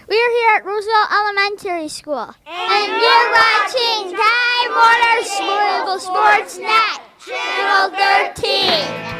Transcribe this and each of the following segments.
We're here at Roosevelt Elementary School. And you're watching Time Warner School Sports Net, Channel 13.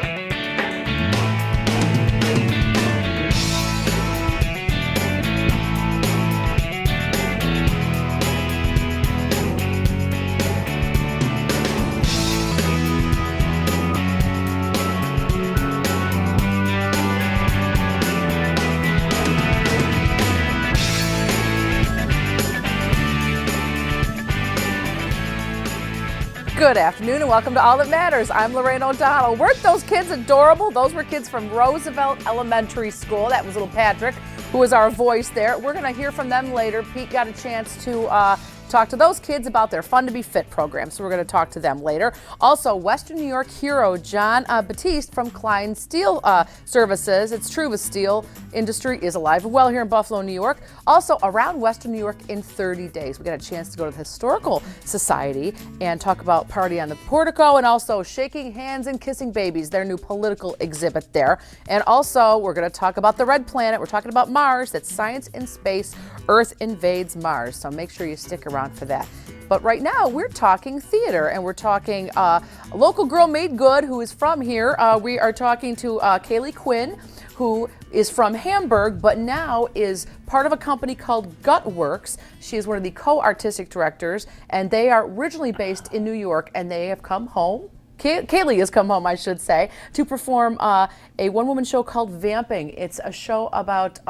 Good afternoon and welcome to All That Matters. I'm Lorraine O'Donnell. Weren't those kids adorable? Those were kids from Roosevelt Elementary School. That was little Patrick, who was our voice there. We're going to hear from them later. Pete got a chance to talk to those kids about their Fun to Be Fit program, so we're going to talk to them later. Also, Western New York hero John Batiste from Klein Steel Services. It's true, the steel industry is alive and well here in Buffalo, New York. Also, around Western New York in 30 days. We got a chance to go to the Historical Society and talk about Party on the Portico and also Shaking Hands and Kissing Babies, their new political exhibit there. And also, we're going to talk about the Red Planet. We're talking about Mars. That's science in space. Earth invades Mars. So make sure you stick around for that. But right now we're talking theater, and we're talking a local girl made good who is from here. We are talking to Kaylee Quinn, who is from Hamburg, but now is part of a company called GUTWorks. She is one of the co-artistic directors, and they are originally based in New York, and they have come home. Kaylee has come home, I should say, to perform a one-woman show called Vamping. It's a show about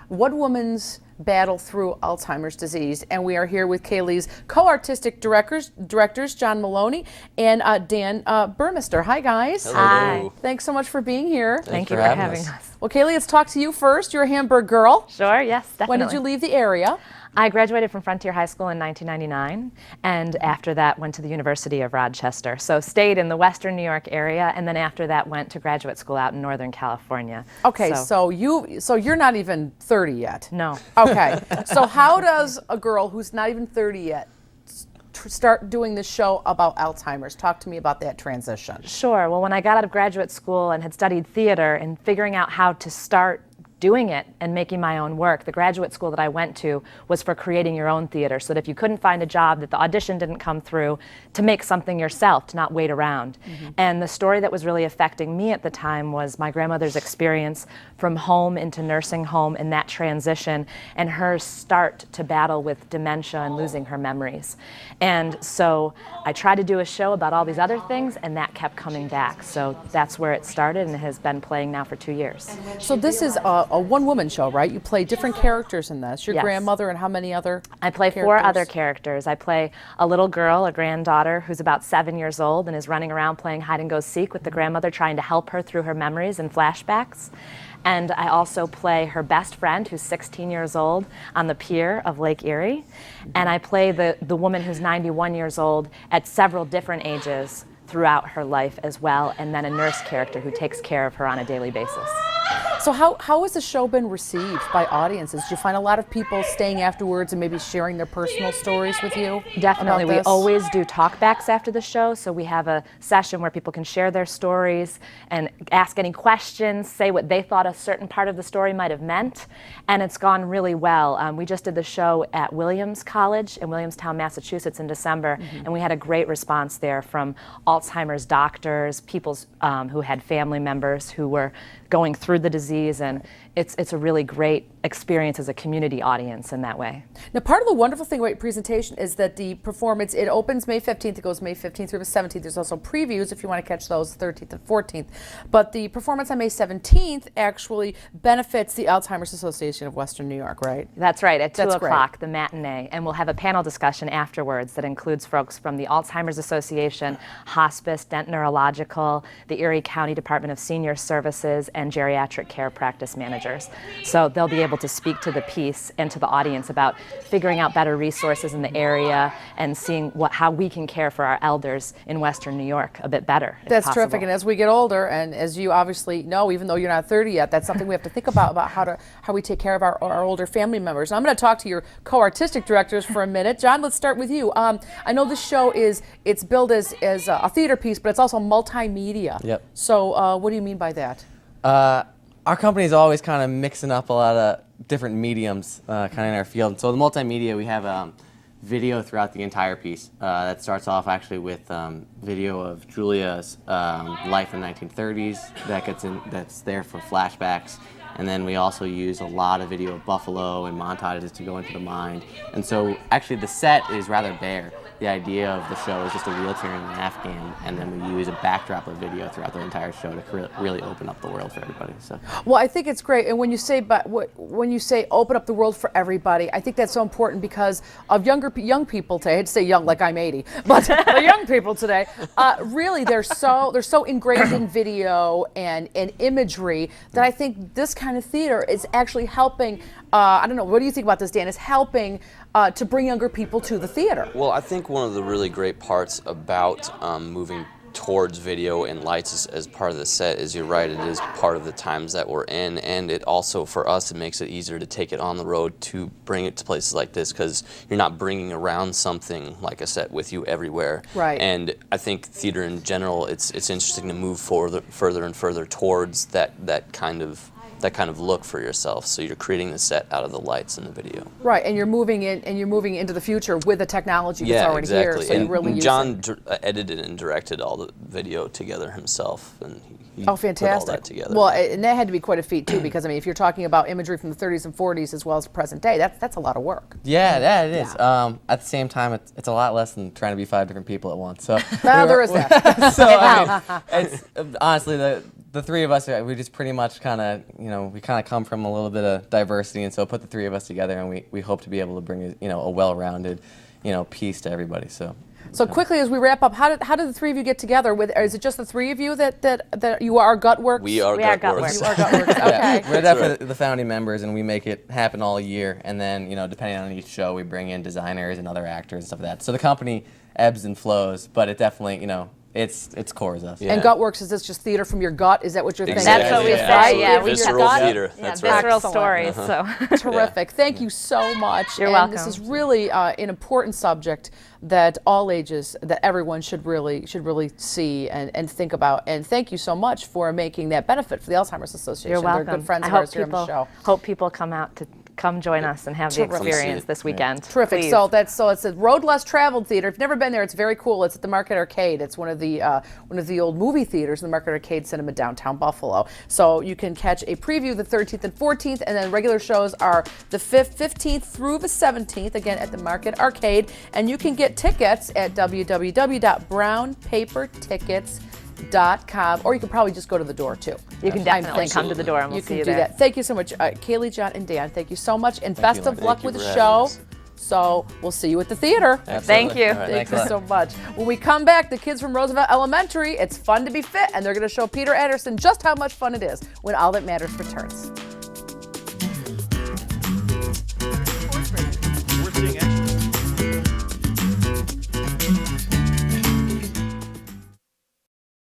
one woman's battle through Alzheimer's disease, and we are here with Kaylee's co-artistic directors John Maloney and Dan Burmester. Hi, guys. Hello. Hi. Thanks so much for being here. Thank you for having us. Well, Kaylee, let's talk to you first. You're a Hamburg girl. Sure, yes, definitely. When did you leave the area? I graduated from Frontier High School in 1999, and after that went to the University of Rochester. So stayed in the Western New York area, and then after that went to graduate school out in Northern California. Okay, so you're not even 30 yet. No. Okay, so how does a girl who's not even 30 yet start doing this show about Alzheimer's? Talk to me about that transition. Sure. Well, when I got out of graduate school and had studied theater and figuring out how to start doing it and making my own work, the graduate school that I went to was for creating your own theater, so that if you couldn't find a job, that the audition didn't come through, to make something yourself, to not wait around. And the story that was really affecting me at the time was my grandmother's experience from home into nursing home and that transition, and her start to battle with dementia and losing her memories. And so I tried to do a show about all these other things, and that kept coming back. So that's where it started, and it has been playing now for 2 years. So this is a one-woman show, right? You play different characters in this. Your Yes. grandmother and how many other I play characters? 4 other characters. I play a little girl, a granddaughter, who's about 7 years old and is running around playing hide-and-go-seek with the grandmother, trying to help her through her memories and flashbacks. And I also play her best friend, who's 16 years old, on the pier of Lake Erie. And I play the woman who's 91 years old at several different ages throughout her life as well, and then a nurse character who takes care of her on a daily basis. So how has the show been received by audiences? Do you find a lot of people staying afterwards and maybe sharing their personal stories with you? Definitely. about We this? always do talkbacks after the show, so we have a session where people can share their stories and ask any questions, say what they thought a certain part of the story might have meant, and it's gone really well. We just did the show at Williams College in Williamstown, Massachusetts in December, and we had a great response there from Alzheimer's doctors, people who had family members who were going through the disease, and it's a really great experience as a community audience in that way. Now, part of the wonderful thing about your presentation is that the performance, it opens May 15th, it goes May 15th through the 17th. There's also previews if you want to catch those 13th and 14th. But the performance on May 17th actually benefits the Alzheimer's Association of Western New York, right? That's right, at 2 That's o'clock, the matinee, and we'll have a panel discussion afterwards that includes folks from the Alzheimer's Association, Hospice, Dent Neurological, the Erie County Department of Senior Services, and geriatric care practice managers. So they'll be able to speak to the piece and to the audience about figuring out better resources in the area and seeing how we can care for our elders in Western New York a bit better. That's terrific. And as we get older, and as you obviously know, even though you're not 30 yet, that's something we have to think about how we take care of our older family members. And I'm going to talk to your co-artistic directors for a minute. John, let's start with you. I know this show it's billed as a theater piece, but it's also multimedia. Yep. So what do you mean by that? Our company's always kind of mixing up a lot of different mediums kind of in our field. So the multimedia, we have video throughout the entire piece. That starts off actually with video of Julia's life in the 1930s. That's there for flashbacks. And then we also use a lot of video of Buffalo and montages to go into the mind. And so actually the set is rather bare. The idea of the show is just a wheelchair and an Afghan, and then we use a backdrop of video throughout the entire show to really open up the world for everybody. So. Well, I think it's great, and when you say open up the world for everybody, I think that's so important because of young people today. I hate to say young like I'm 80, but the young people today, really they're so ingrained in video and imagery that I think this kind of theater is actually helping. I don't know. What do you think about this, Dan? Is helping to bring younger people to the theater? Well, I think one of the really great parts about moving towards video and lights as part of the set is, you're right, it is part of the times that we're in, and it also, for us, it makes it easier to take it on the road to bring it to places like this, because you're not bringing around something like a set with you everywhere. Right. And I think theater in general, it's interesting to move further and further towards that kind of look for yourself. So you're creating the set out of the lights and the video. Right, and you're moving into the future with the technology that's already exactly. here. So and you really John edited and directed all the video together himself, and he Oh, fantastic. put all that together. Well, and that had to be quite a feat too, because I mean, if you're talking about imagery from the 30s and 40s as well as present day, that's a lot of work. Yeah, it is. At the same time, it's a lot less than trying to be 5 different people at once. So There is that. so I mean, it's honestly the three of us, we just pretty much kind of, we kind of come from a little bit of diversity, and so put the three of us together, and we hope to be able to bring a well-rounded, piece to everybody. So quickly as we wrap up, how did the three of you get together? Is it just the three of you that you are GUTWorks? We are GUTWorks. You are GUTWorks. Okay. We're definitely the founding members, and we make it happen all year. And then, depending on each show, we bring in designers and other actors and stuff like that. So the company ebbs and flows, but it definitely, its core is us. Yeah. And GUTWorks, is this just theater from your gut? Is that what you're thinking? Exactly. That's what we Yeah. say. Yeah, we Visceral got theater. That's right. visceral Excellent. stories. So Terrific. Thank you so much. You're and welcome. This is really an important subject that all ages, that everyone should really see and think about. And thank you so much for making that benefit for the Alzheimer's Association. you're welcome. They're good friends I of hope ours here on the show. hope people come join us and have the Terrific. experience this weekend. Terrific. Please. So it's a road less traveled theater. If you've never been there, it's very cool. It's at the Market Arcade. It's one of the old movie theaters in the Market Arcade Cinema downtown Buffalo. So you can catch a preview the 13th and 14th, and then regular shows are the 15th through the 17th, again at the Market Arcade. And you can get tickets at www.brownpapertickets.com, or you can probably just go to the door too. You can definitely come to the door and we'll You see can you do there. that. Thank you so much, Kaylee, John, and Dan. Thank you so much, and best you, of Lauren. luck Thank with you the for show. having us. So we'll see you at the theater. Thank you. All right, Thank thanks you a lot. so much. When we come back, the kids from Roosevelt Elementary, it's fun to be fit, and they're going to show Peter Anderson just how much fun it is when All That Matters returns.